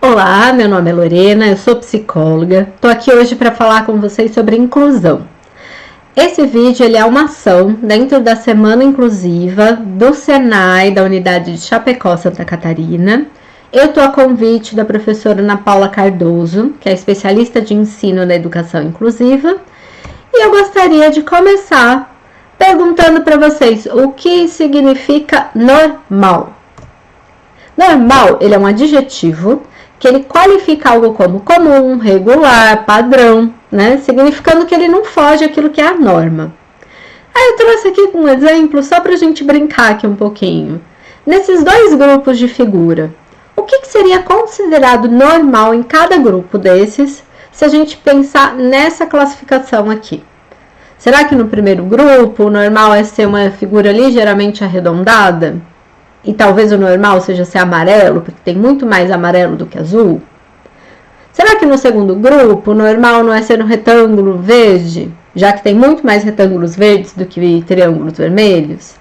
Olá, meu nome é Lorena, eu sou psicóloga. Estou aqui hoje para falar com vocês sobre inclusão. Esse vídeo ele é uma ação dentro da Semana Inclusiva do Senai, da unidade de Chapecó, Santa Catarina. Eu estou a convite da professora Ana Paula Cardoso, que é especialista de ensino na educação inclusiva. E eu gostaria de começar perguntando para vocês o que significa normal. Normal, ele é um adjetivo que ele qualifica algo como comum, regular, padrão, né? Significando que ele não foge àquilo que é a norma. Aí eu trouxe aqui um exemplo só para a gente brincar aqui um pouquinho. Nesses dois grupos de figura, o que seria considerado normal em cada grupo desses, se a gente pensar nessa classificação aqui? Será que no primeiro grupo o normal é ser uma figura ligeiramente arredondada? E talvez o normal seja ser amarelo, porque tem muito mais amarelo do que azul? Será que no segundo grupo o normal não é ser um retângulo verde, já que tem muito mais retângulos verdes do que triângulos vermelhos?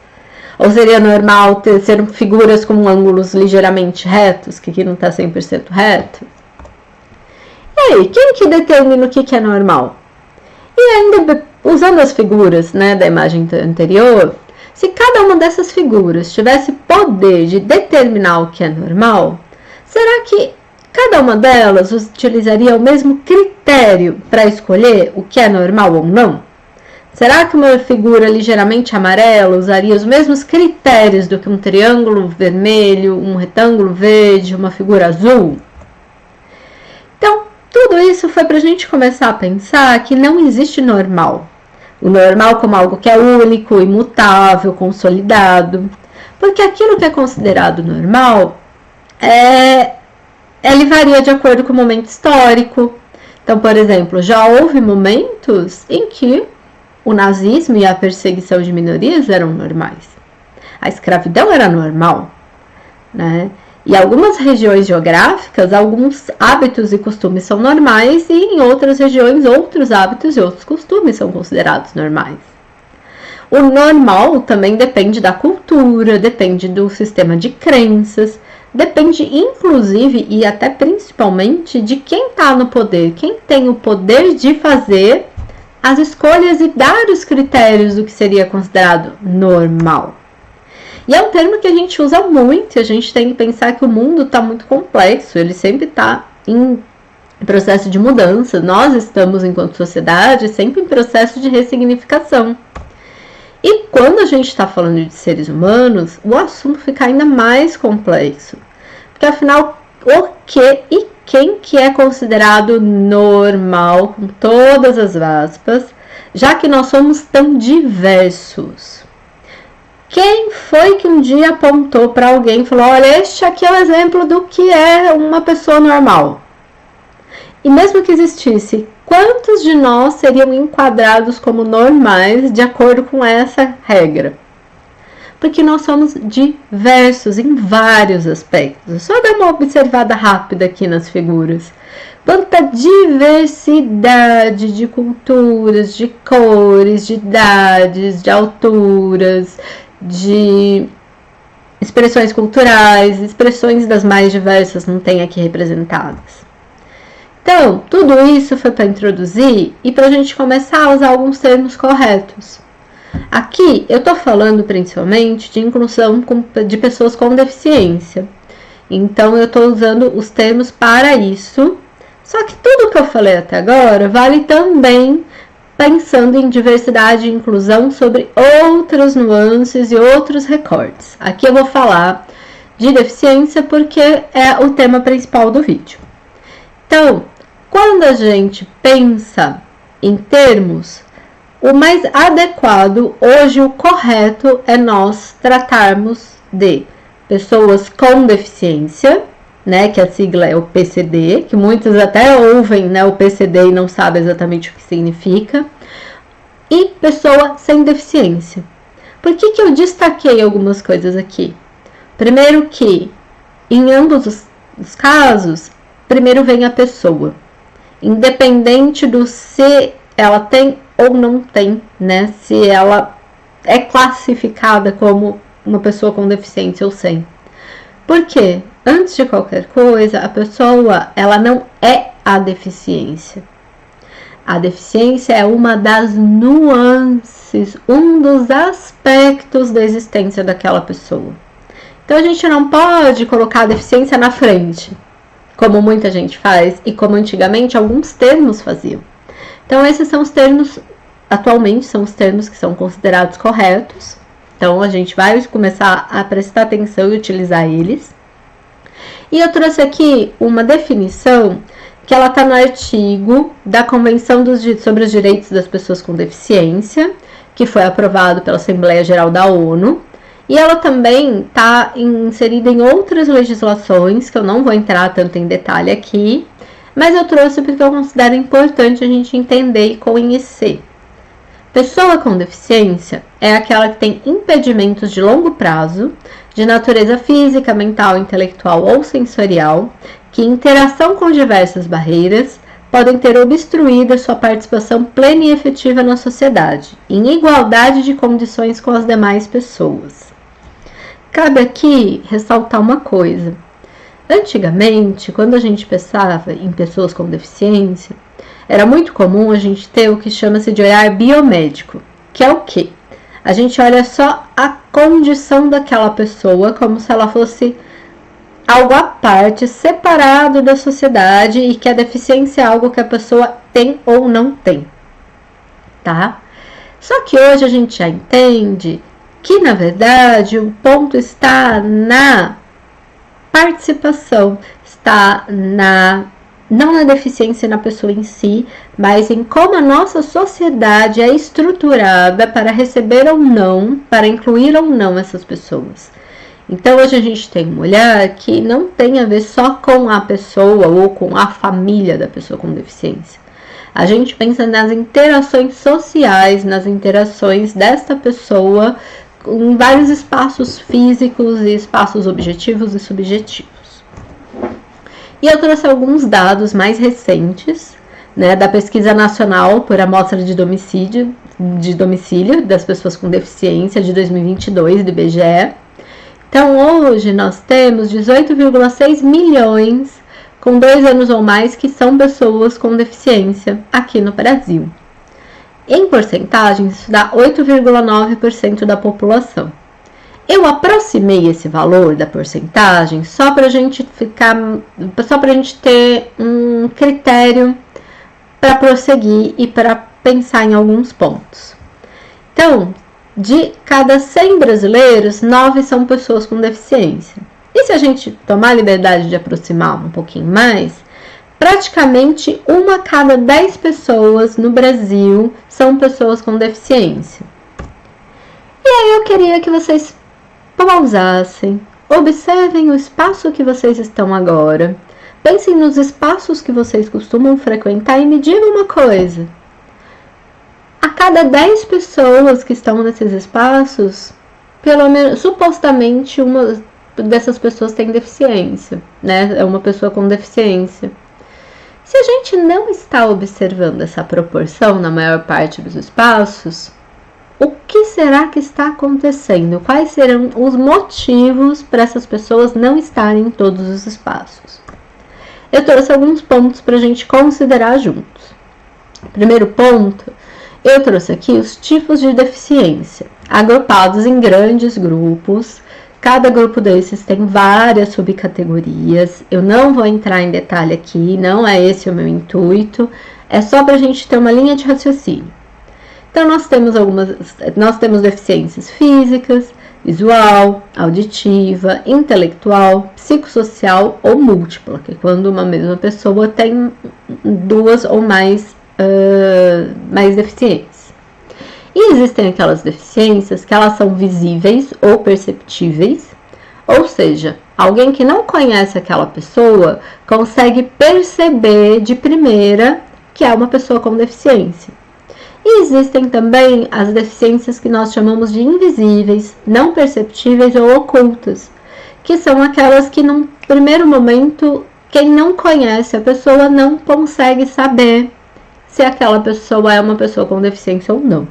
Ou seria normal ser figuras com ângulos ligeiramente retos, que aqui não está 100% reto? E aí, quem que determina o que é normal? E ainda, usando as figuras, né, da imagem anterior, se cada uma dessas figuras tivesse poder de determinar o que é normal, será que cada uma delas utilizaria o mesmo critério para escolher o que é normal ou não? Será que uma figura ligeiramente amarela usaria os mesmos critérios do que um triângulo vermelho, um retângulo verde, uma figura azul? Então, tudo isso foi para a gente começar a pensar que não existe normal. O normal como algo que é único, imutável, consolidado. Porque aquilo que é considerado normal, ele varia de acordo com o momento histórico. Então, por exemplo, já houve momentos em que o nazismo e a perseguição de minorias eram normais. A escravidão era normal, né? E em algumas regiões geográficas, alguns hábitos e costumes são normais e em outras regiões, outros hábitos e outros costumes são considerados normais. O normal também depende da cultura, depende do sistema de crenças, depende inclusive e até principalmente de quem está no poder, quem tem o poder de fazer as escolhas e dar os critérios do que seria considerado normal. E é um termo que a gente usa muito, e a gente tem que pensar que o mundo está muito complexo, ele sempre está em processo de mudança. Nós estamos, enquanto sociedade, sempre em processo de ressignificação. E quando a gente está falando de seres humanos, o assunto fica ainda mais complexo. Porque afinal, o que e quem que é considerado normal, com todas as aspas, já que nós somos tão diversos? Quem foi que um dia apontou para alguém e falou, olha, este aqui é o exemplo do que é uma pessoa normal? E mesmo que existisse, quantos de nós seriam enquadrados como normais de acordo com essa regra? Porque nós somos diversos em vários aspectos. Só dar uma observada rápida aqui nas figuras. Quanta diversidade de culturas, de cores, de idades, de alturas, de expressões culturais, expressões das mais diversas não tem aqui representadas. Então, tudo isso foi para introduzir e para a gente começar a usar alguns termos corretos. Aqui eu estou falando principalmente de inclusão de pessoas com deficiência. Então, eu estou usando os termos para isso. Só que tudo que eu falei até agora vale também pensando em diversidade e inclusão sobre outras nuances e outros recortes. Aqui eu vou falar de deficiência porque é o tema principal do vídeo. Então, quando a gente pensa em termos, o mais adequado, hoje o correto é nós tratarmos de pessoas com deficiência, né, que a sigla é o PCD, que muitos até ouvem, né, o PCD e não sabem exatamente o que significa, e pessoa sem deficiência. Por que eu destaquei algumas coisas aqui? Primeiro que, em ambos os casos, primeiro vem a pessoa, independente do se ela tem ou não tem, né, se ela é classificada como uma pessoa com deficiência ou sem. Por quê? Antes de qualquer coisa, a pessoa, ela não é a deficiência. A deficiência é uma das nuances, um dos aspectos da existência daquela pessoa. Então a gente não pode colocar a deficiência na frente, como muita gente faz e como antigamente alguns termos faziam. Então esses são os termos, atualmente são os termos que são considerados corretos. Então a gente vai começar a prestar atenção e utilizar eles. E eu trouxe aqui uma definição que ela está no artigo da Convenção sobre os Direitos das Pessoas com Deficiência, que foi aprovado pela Assembleia Geral da ONU. E ela também está inserida em outras legislações, que eu não vou entrar tanto em detalhe aqui, mas eu trouxe porque eu considero importante a gente entender e conhecer. Pessoa com deficiência é aquela que tem impedimentos de longo prazo, de natureza física, mental, intelectual ou sensorial, que em interação com diversas barreiras podem ter obstruído a sua participação plena e efetiva na sociedade, em igualdade de condições com as demais pessoas. Cabe aqui ressaltar uma coisa. Antigamente, quando a gente pensava em pessoas com deficiência, era muito comum a gente ter o que chama-se de olhar biomédico, que é o quê? A gente olha só a condição daquela pessoa como se ela fosse algo à parte, separado da sociedade e que a deficiência é algo que a pessoa tem ou não tem, tá? Só que hoje a gente já entende que, na verdade, o ponto está na participação, está não na deficiência na pessoa em si, mas em como a nossa sociedade é estruturada para receber ou não, para incluir ou não essas pessoas. Então, hoje a gente tem um olhar que não tem a ver só com a pessoa ou com a família da pessoa com deficiência. A gente pensa nas interações sociais, nas interações desta pessoa em vários espaços físicos e espaços objetivos e subjetivos. E eu trouxe alguns dados mais recentes, né, da Pesquisa Nacional por Amostra de Domicílio das Pessoas com Deficiência de 2022, do IBGE. Então, hoje nós temos 18,6 milhões com 2 anos ou mais que são pessoas com deficiência aqui no Brasil. Em porcentagem, isso dá 8,9% da população. Eu aproximei esse valor da porcentagem só para a gente ter um critério para prosseguir e para pensar em alguns pontos. Então, de cada 100 brasileiros, 9 são pessoas com deficiência. E se a gente tomar a liberdade de aproximar um pouquinho mais, praticamente 1 a cada 10 pessoas no Brasil são pessoas com deficiência. E aí eu queria que vocês pausassem, observem o espaço que vocês estão agora, pensem nos espaços que vocês costumam frequentar e me digam uma coisa. A cada 10 pessoas que estão nesses espaços, pelo menos, supostamente uma dessas pessoas tem deficiência, né? É uma pessoa com deficiência. Se a gente não está observando essa proporção na maior parte dos espaços, o que será que está acontecendo? Quais serão os motivos para essas pessoas não estarem em todos os espaços? Eu trouxe alguns pontos para a gente considerar juntos. Primeiro ponto, eu trouxe aqui os tipos de deficiência, agrupados em grandes grupos. Cada grupo desses tem várias subcategorias. Eu não vou entrar em detalhe aqui, não é esse o meu intuito. É só para a gente ter uma linha de raciocínio. Então, nós temos deficiências físicas, visual, auditiva, intelectual, psicossocial ou múltipla, que é quando uma mesma pessoa tem 2 ou mais deficiências. E existem aquelas deficiências que elas são visíveis ou perceptíveis, ou seja, alguém que não conhece aquela pessoa consegue perceber de primeira que é uma pessoa com deficiência. E existem também as deficiências que nós chamamos de invisíveis, não perceptíveis ou ocultas, que são aquelas que num primeiro momento, quem não conhece a pessoa não consegue saber se aquela pessoa é uma pessoa com deficiência ou não.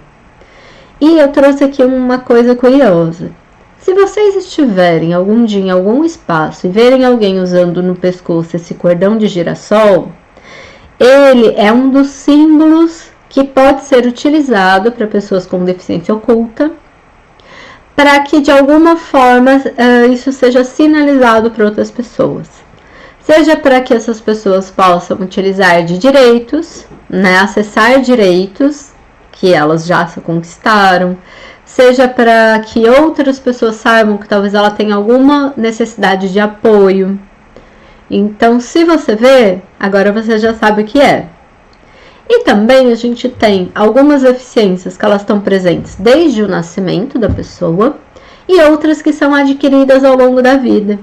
E eu trouxe aqui uma coisa curiosa. Se se vocês estiverem algum dia em algum espaço e verem alguém usando no pescoço esse cordão de girassol, ele é um dos símbolos que pode ser utilizado para pessoas com deficiência oculta, para que de alguma forma isso seja sinalizado para outras pessoas. Seja para que essas pessoas possam utilizar de direitos, né, acessar direitos que elas já se conquistaram, seja para que outras pessoas saibam que talvez ela tenha alguma necessidade de apoio. Então, se você vê, agora você já sabe o que é. E também a gente tem algumas deficiências que elas estão presentes desde o nascimento da pessoa e outras que são adquiridas ao longo da vida.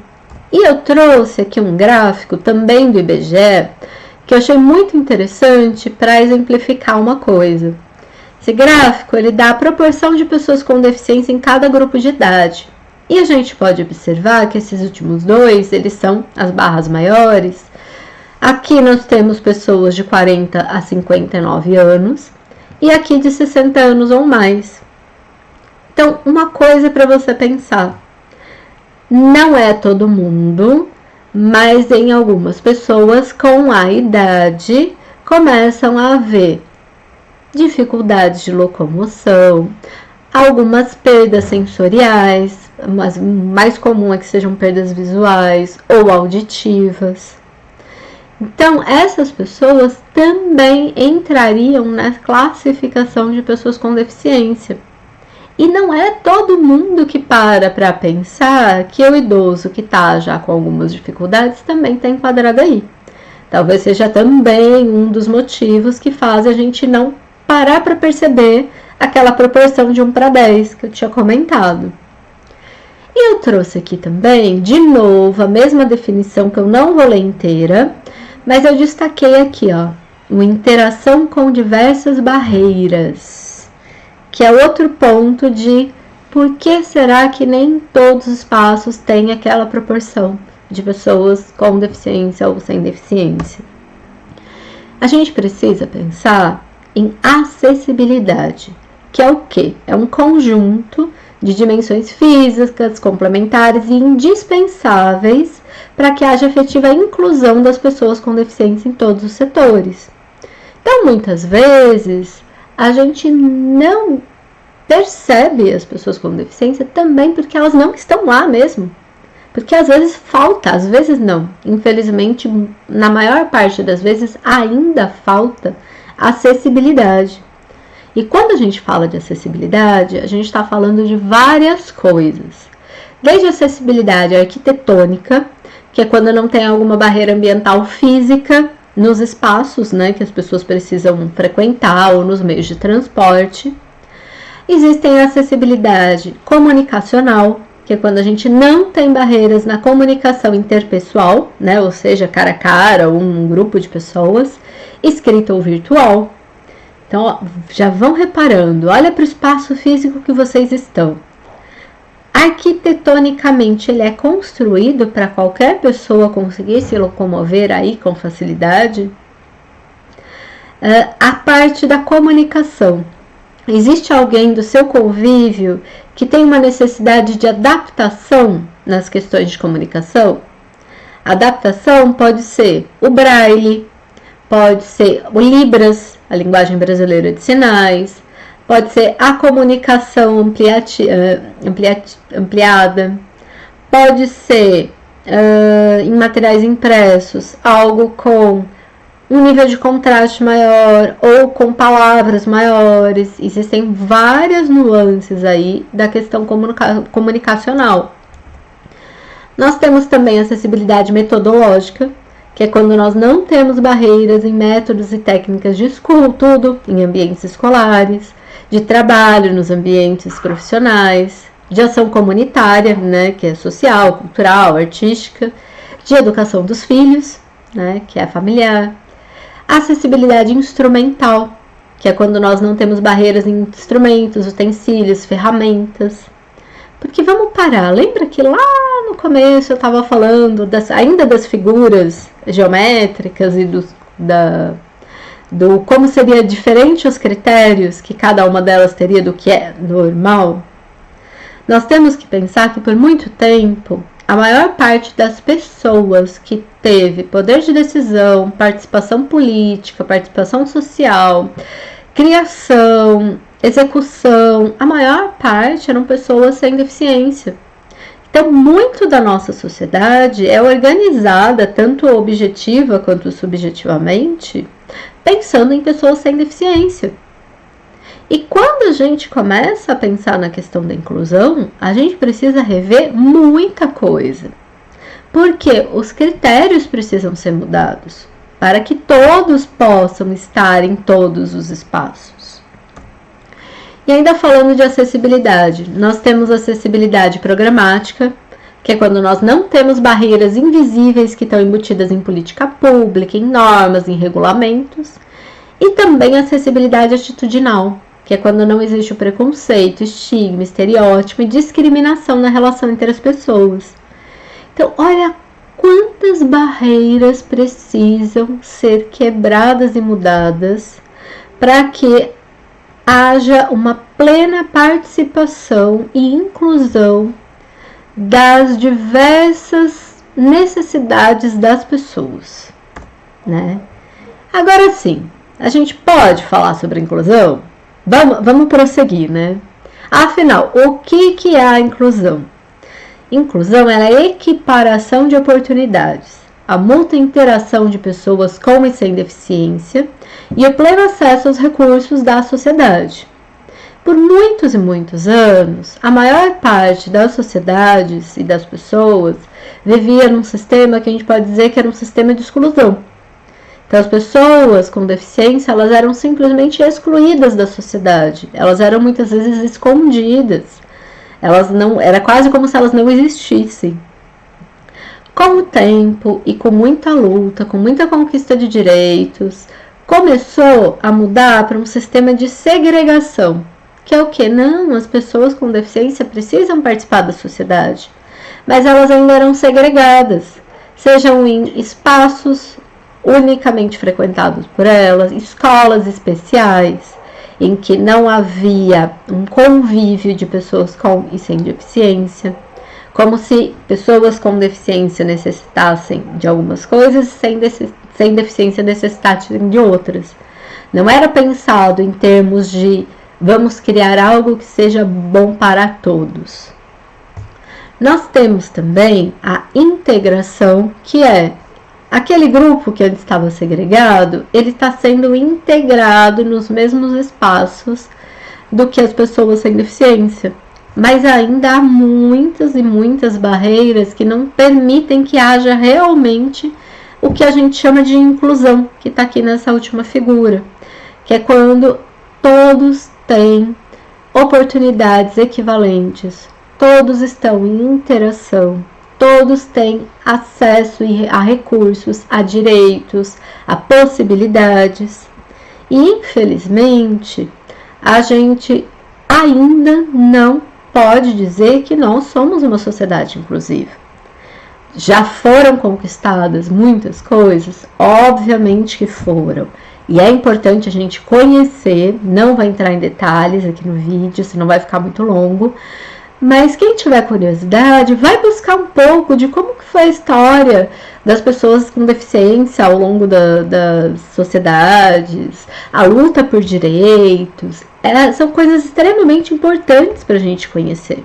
E eu trouxe aqui um gráfico também do IBGE que eu achei muito interessante para exemplificar uma coisa. Esse gráfico ele dá a proporção de pessoas com deficiência em cada grupo de idade. E a gente pode observar que esses últimos dois, eles são as barras maiores. Aqui nós temos pessoas de 40 a 59 anos e aqui de 60 anos ou mais. Então, uma coisa para você pensar. Não é todo mundo, mas em algumas pessoas com a idade começam a haver dificuldades de locomoção, algumas perdas sensoriais, mas mais comum é que sejam perdas visuais ou auditivas. Então, essas pessoas também entrariam na classificação de pessoas com deficiência. E não é todo mundo que para pensar que o idoso que está já com algumas dificuldades também está enquadrado aí. Talvez seja também um dos motivos que faz a gente não parar para perceber aquela proporção de 1 para 10 que eu tinha comentado. E eu trouxe aqui também, de novo, a mesma definição que eu não vou ler inteira, mas eu destaquei aqui, ó, uma interação com diversas barreiras, que é outro ponto de por que será que nem todos os espaços têm aquela proporção de pessoas com deficiência ou sem deficiência. A gente precisa pensar em acessibilidade, que é o quê? É um conjunto de dimensões físicas, complementares e indispensáveis para que haja efetiva inclusão das pessoas com deficiência em todos os setores. Então, muitas vezes, a gente não percebe as pessoas com deficiência também porque elas não estão lá mesmo. Porque às vezes falta, às vezes não. Infelizmente, na maior parte das vezes, ainda falta acessibilidade. E quando a gente fala de acessibilidade, a gente está falando de várias coisas. Desde acessibilidade arquitetônica, que é quando não tem alguma barreira ambiental física nos espaços, né, que as pessoas precisam frequentar ou nos meios de transporte. Existem a acessibilidade comunicacional, que é quando a gente não tem barreiras na comunicação interpessoal, né, ou seja, cara a cara ou um grupo de pessoas, escrita ou virtual. Então, ó, já vão reparando, olha para o espaço físico que vocês estão. Arquitetonicamente, ele é construído para qualquer pessoa conseguir se locomover aí com facilidade. A parte da comunicação. Existe alguém do seu convívio que tem uma necessidade de adaptação nas questões de comunicação? A adaptação pode ser o braille, pode ser o Libras, a linguagem brasileira de sinais, pode ser a comunicação ampliada, pode ser em materiais impressos, algo com um nível de contraste maior ou com palavras maiores. Existem várias nuances aí da questão comunicacional. Nós temos também acessibilidade metodológica, que é quando nós não temos barreiras em métodos e técnicas de estudo, em ambientes escolares, de trabalho nos ambientes profissionais, de ação comunitária, né, que é social, cultural, artística, de educação dos filhos, né, que é familiar. Acessibilidade instrumental, que é quando nós não temos barreiras em instrumentos, utensílios, ferramentas. Porque vamos parar, lembra que lá no começo eu estava falando ainda das figuras geométricas e do como seria diferente os critérios que cada uma delas teria do que é normal? Nós temos que pensar que por muito tempo, a maior parte das pessoas que teve poder de decisão, participação política, participação social, criação, execução, a maior parte eram pessoas sem deficiência. Então, muito da nossa sociedade é organizada, tanto objetiva quanto subjetivamente, pensando em pessoas sem deficiência. E quando a gente começa a pensar na questão da inclusão, a gente precisa rever muita coisa. Porque os critérios precisam ser mudados para que todos possam estar em todos os espaços. E ainda falando de acessibilidade, nós temos acessibilidade programática, que é quando nós não temos barreiras invisíveis que estão embutidas em política pública, em normas, em regulamentos, e também acessibilidade atitudinal, que é quando não existe o preconceito, estigma, estereótipo e discriminação na relação entre as pessoas. Então, olha quantas barreiras precisam ser quebradas e mudadas para que haja uma plena participação e inclusão das diversas necessidades das pessoas, né? Agora sim, a gente pode falar sobre inclusão? Vamos prosseguir, né? Afinal, o que é a inclusão? Inclusão é a equiparação de oportunidades, a mútua interação de pessoas com e sem deficiência e o pleno acesso aos recursos da sociedade. Por muitos e muitos anos, a maior parte das sociedades e das pessoas vivia num sistema que a gente pode dizer que era um sistema de exclusão. Então, as pessoas com deficiência, elas eram simplesmente excluídas da sociedade. Elas eram muitas vezes escondidas. Era quase como se elas não existissem. Com o tempo e com muita luta, com muita conquista de direitos, começou a mudar para um sistema de segregação. Que é o quê? Não, as pessoas com deficiência precisam participar da sociedade. Mas elas ainda eram segregadas. Sejam em espaços unicamente frequentados por elas, escolas especiais, em que não havia um convívio de pessoas com e sem deficiência, como se pessoas com deficiência necessitassem de algumas coisas e sem deficiência necessitassem de outras. Não era pensado em termos de vamos criar algo que seja bom para todos. Nós temos também a integração, que é aquele grupo que antes estava segregado, ele está sendo integrado nos mesmos espaços do que as pessoas sem deficiência. Mas ainda há muitas e muitas barreiras que não permitem que haja realmente o que a gente chama de inclusão, que está aqui nessa última figura, que é quando todos têm oportunidades equivalentes, todos estão em interação, todos têm acesso a recursos, a direitos, a possibilidades. E, infelizmente, a gente ainda não pode dizer que nós somos uma sociedade inclusiva. Já foram conquistadas muitas coisas? Obviamente que foram. E é importante a gente conhecer, não vai entrar em detalhes aqui no vídeo, senão vai ficar muito longo. Mas quem tiver curiosidade, vai buscar um pouco de como que foi a história das pessoas com deficiência ao longo das sociedades, a luta por direitos. São coisas extremamente importantes para a gente conhecer.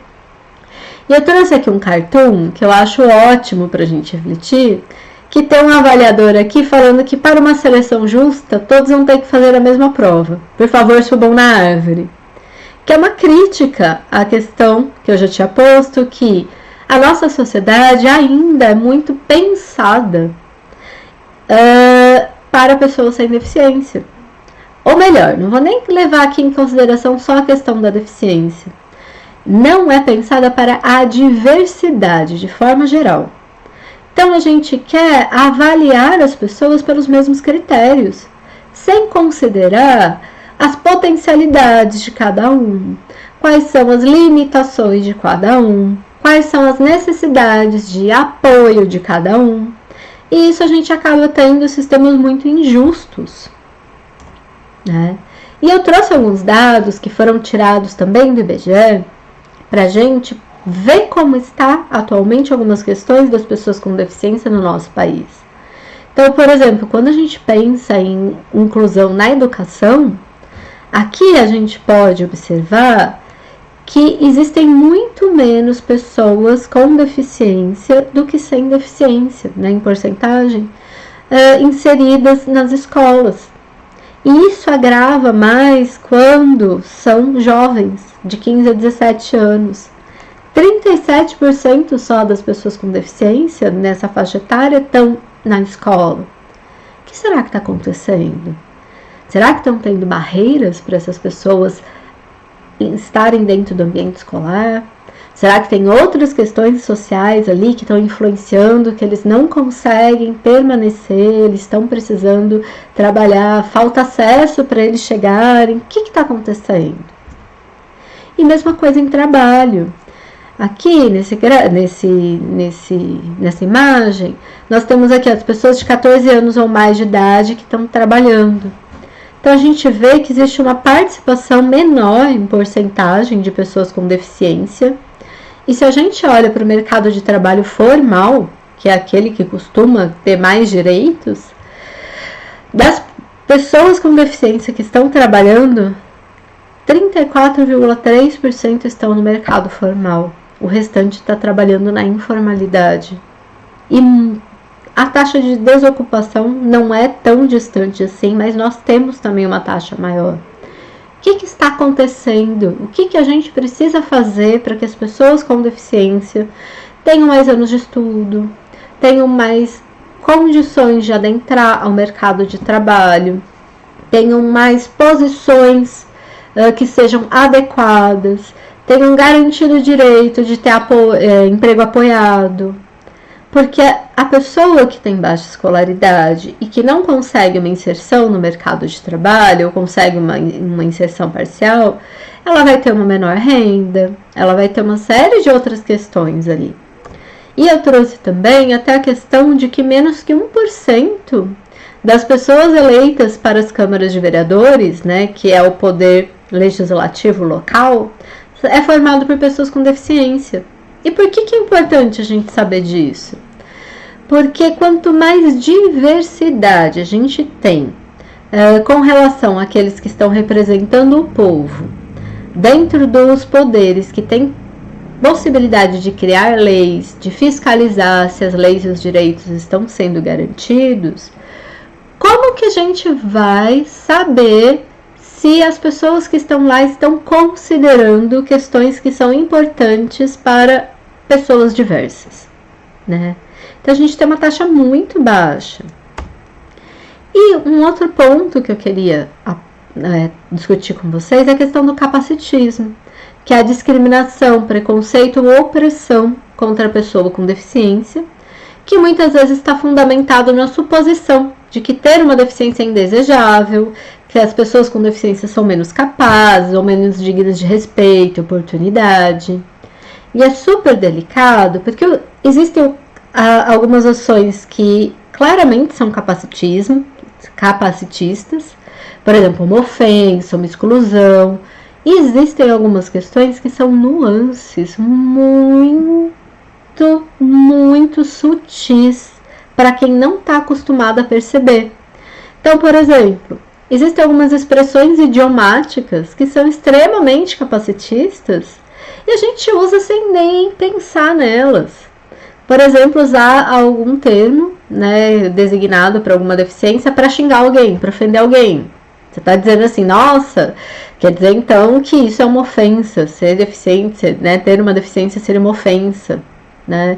E eu trouxe aqui um cartoon que eu acho ótimo para a gente refletir, que tem um avaliador aqui falando que para uma seleção justa, todos vão ter que fazer a mesma prova. Por favor, subam na árvore. Que é uma crítica à questão que eu já tinha posto, que a nossa sociedade ainda é muito pensada para pessoas sem deficiência. Ou melhor, não vou nem levar aqui em consideração só a questão da deficiência. Não é pensada para a diversidade, de forma geral. Então, a gente quer avaliar as pessoas pelos mesmos critérios, sem considerar as potencialidades de cada um, quais são as limitações de cada um, quais são as necessidades de apoio de cada um. E isso a gente acaba tendo sistemas muito injustos, né? E eu trouxe alguns dados que foram tirados também do IBGE, para a gente ver como está atualmente algumas questões das pessoas com deficiência no nosso país. Então, por exemplo, quando a gente pensa em inclusão na educação, aqui a gente pode observar que existem muito menos pessoas com deficiência do que sem deficiência, né, em porcentagem, inseridas nas escolas. E isso agrava mais quando são jovens, de 15 a 17 anos. 37% só das pessoas com deficiência nessa faixa etária estão na escola. O que será que está acontecendo? Será que estão tendo barreiras para essas pessoas estarem dentro do ambiente escolar? Será que tem outras questões sociais ali que estão influenciando, que eles não conseguem permanecer, eles estão precisando trabalhar, falta acesso para eles chegarem? O que está acontecendo? E mesma coisa em trabalho. Aqui, nessa imagem, nós temos aqui as pessoas de 14 anos ou mais de idade que estão trabalhando. Então, a gente vê que existe uma participação menor em porcentagem de pessoas com deficiência. E se a gente olha para o mercado de trabalho formal, que é aquele que costuma ter mais direitos, das pessoas com deficiência que estão trabalhando, 34,3% estão no mercado formal. O restante está trabalhando na informalidade. E a taxa de desocupação não é tão distante assim, mas nós temos também uma taxa maior. O que está acontecendo? O que a gente precisa fazer para que as pessoas com deficiência tenham mais anos de estudo, tenham mais condições de adentrar ao mercado de trabalho, tenham mais posições que sejam adequadas, tenham garantido o direito de ter emprego apoiado? Porque a pessoa que tem baixa escolaridade e que não consegue uma inserção no mercado de trabalho, ou consegue uma inserção parcial, ela vai ter uma menor renda, ela vai ter uma série de outras questões ali. E eu trouxe também até a questão de que menos que 1% das pessoas eleitas para as câmaras de vereadores, né, que é o poder legislativo local, é formado por pessoas com deficiência. E por que é importante a gente saber disso? Porque quanto mais diversidade a gente tem com relação àqueles que estão representando o povo, dentro dos poderes que têm possibilidade de criar leis, de fiscalizar se as leis e os direitos estão sendo garantidos, como que a gente vai saber se as pessoas que estão lá estão considerando questões que são importantes para pessoas diversas, né? Então, a gente tem uma taxa muito baixa. E um outro ponto que eu queria discutir com vocês é a questão do capacitismo, que é a discriminação, preconceito ou opressão contra a pessoa com deficiência, que muitas vezes está fundamentado na suposição de que ter uma deficiência é indesejável, que as pessoas com deficiência são menos capazes ou menos dignas de respeito, oportunidade. E é super delicado, porque existem algumas ações que claramente são capacitistas, por exemplo, uma ofensa, uma exclusão. E existem algumas questões que são nuances muito sutis para quem não está acostumado a perceber. Então, por exemplo, existem algumas expressões idiomáticas que são extremamente capacitistas e a gente usa sem nem pensar nelas. Por exemplo, usar algum termo, né, designado para alguma deficiência para xingar alguém, para ofender alguém. Você está dizendo assim, nossa, quer dizer então que isso é uma ofensa, ser deficiente, né, ter uma deficiência seria uma ofensa, né?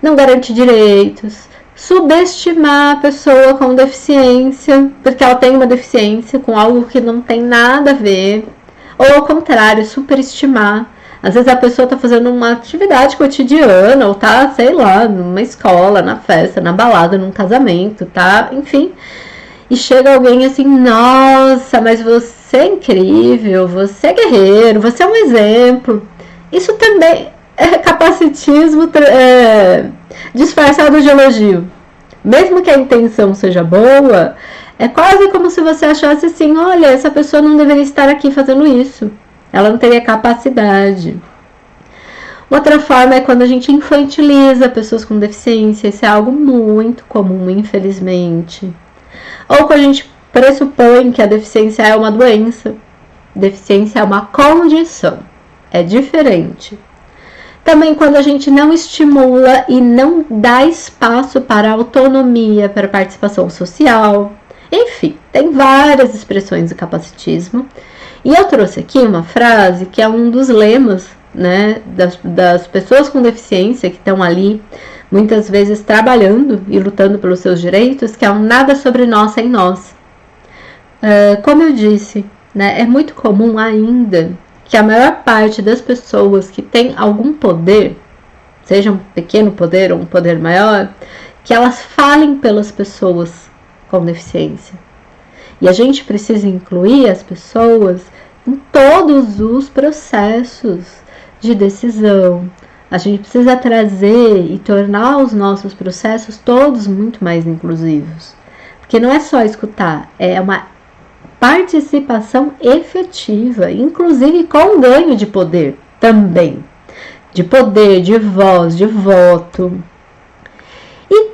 Não garante direitos, subestimar a pessoa com deficiência, porque ela tem uma deficiência com algo que não tem nada a ver, ou ao contrário, superestimar. Às vezes a pessoa está fazendo uma atividade cotidiana, ou tá, sei lá, numa escola, na festa, na balada, num casamento, tá? Enfim. E chega alguém assim, nossa, mas você é incrível, você é guerreiro, você é um exemplo. Isso também é capacitismo disfarçado de elogio. Mesmo que a intenção seja boa, é quase como se você achasse assim, olha, essa pessoa não deveria estar aqui fazendo isso. Ela não teria capacidade. Outra forma é quando a gente infantiliza pessoas com deficiência, isso é algo muito comum, infelizmente. Ou quando a gente pressupõe que a deficiência é uma doença, deficiência é uma condição, é diferente. Também quando a gente não estimula e não dá espaço para autonomia, para participação social. Enfim, tem várias expressões do capacitismo. E eu trouxe aqui uma frase que é um dos lemas, né, das pessoas com deficiência que estão ali, muitas vezes trabalhando e lutando pelos seus direitos, que é um nada sobre nós sem nós. Como eu disse, né, é muito comum ainda que a maior parte das pessoas que tem algum poder, seja um pequeno poder ou um poder maior, que elas falem pelas pessoas com deficiência. E a gente precisa incluir as pessoas em todos os processos de decisão. A gente precisa trazer e tornar os nossos processos todos muito mais inclusivos. Porque não é só escutar, é uma participação efetiva, inclusive com ganho de poder também. De poder, de voz, de voto. E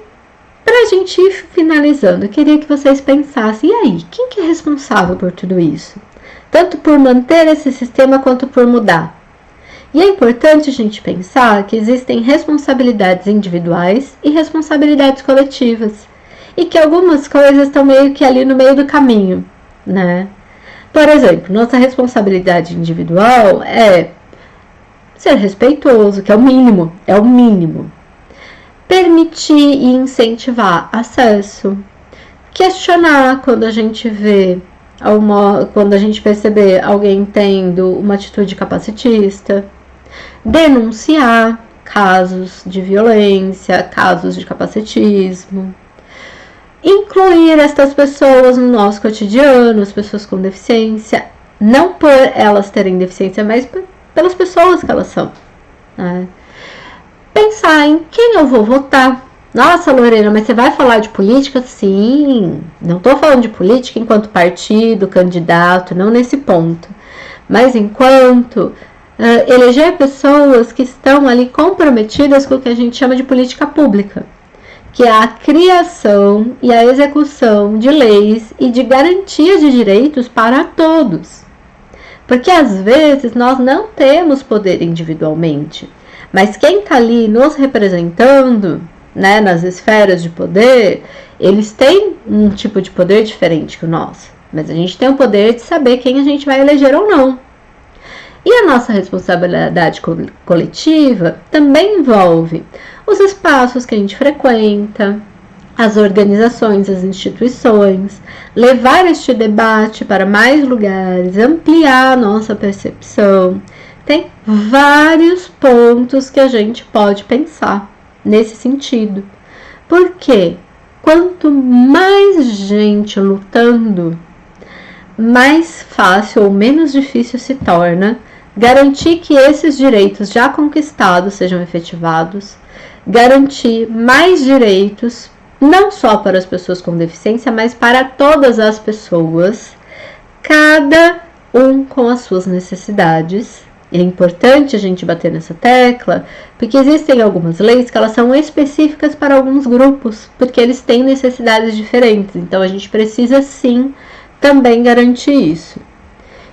para a gente ir finalizando, eu queria que vocês pensassem, e aí, quem que é responsável por tudo isso? Tanto por manter esse sistema quanto por mudar. E é importante a gente pensar que existem responsabilidades individuais e responsabilidades coletivas. E que algumas coisas estão meio que ali no meio do caminho, né? Por exemplo, nossa responsabilidade individual é ser respeitoso, que é o mínimo, Permitir e incentivar acesso. Questionar quando a gente vê quando a gente perceber alguém tendo uma atitude capacitista, denunciar casos de violência, casos de capacitismo, incluir estas pessoas no nosso cotidiano, as pessoas com deficiência, não por elas terem deficiência, mas pelas pessoas que elas são, né? Pensar em quem eu vou votar. Nossa, Lorena, mas você vai falar de política? Sim, não estou falando de política enquanto partido, candidato, não nesse ponto. Mas enquanto eleger pessoas que estão ali comprometidas com o que a gente chama de política pública, que é a criação e a execução de leis e de garantia de direitos para todos. Porque às vezes nós não temos poder individualmente, mas quem está ali nos representando, né, nas esferas de poder, eles têm um tipo de poder diferente que o nosso. Mas a gente tem o poder de saber quem a gente vai eleger ou não. E a nossa responsabilidade coletiva também envolve os espaços que a gente frequenta, as organizações, as instituições, levar este debate para mais lugares, ampliar a nossa percepção. Tem vários pontos que a gente pode pensar nesse sentido. Porque quanto mais gente lutando, mais fácil ou menos difícil se torna garantir que esses direitos já conquistados sejam efetivados, garantir mais direitos, não só para as pessoas com deficiência, mas para todas as pessoas, cada um com as suas necessidades. É importante a gente bater nessa tecla, porque existem algumas leis que elas são específicas para alguns grupos, porque eles têm necessidades diferentes. Então, a gente precisa, sim, também garantir isso.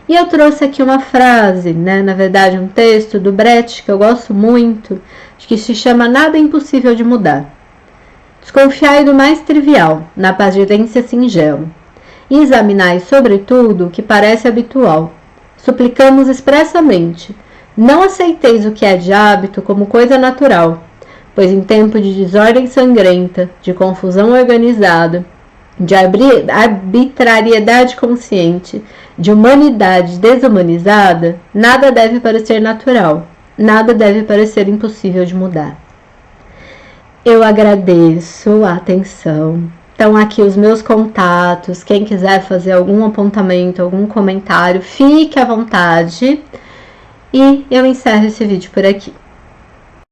E eu trouxe aqui uma frase, né, na verdade, um texto do Brecht, que eu gosto muito, que se chama Nada é Impossível de Mudar. Desconfiai do mais trivial, na paciência singelo, e examinai, sobretudo, o que parece habitual. Suplicamos expressamente, não aceiteis o que é de hábito como coisa natural, pois em tempo de desordem sangrenta, de confusão organizada, de arbitrariedade consciente, de humanidade desumanizada, nada deve parecer natural, nada deve parecer impossível de mudar. Eu agradeço a atenção. Então, aqui os meus contatos, quem quiser fazer algum apontamento, algum comentário, fique à vontade. E eu encerro esse vídeo por aqui.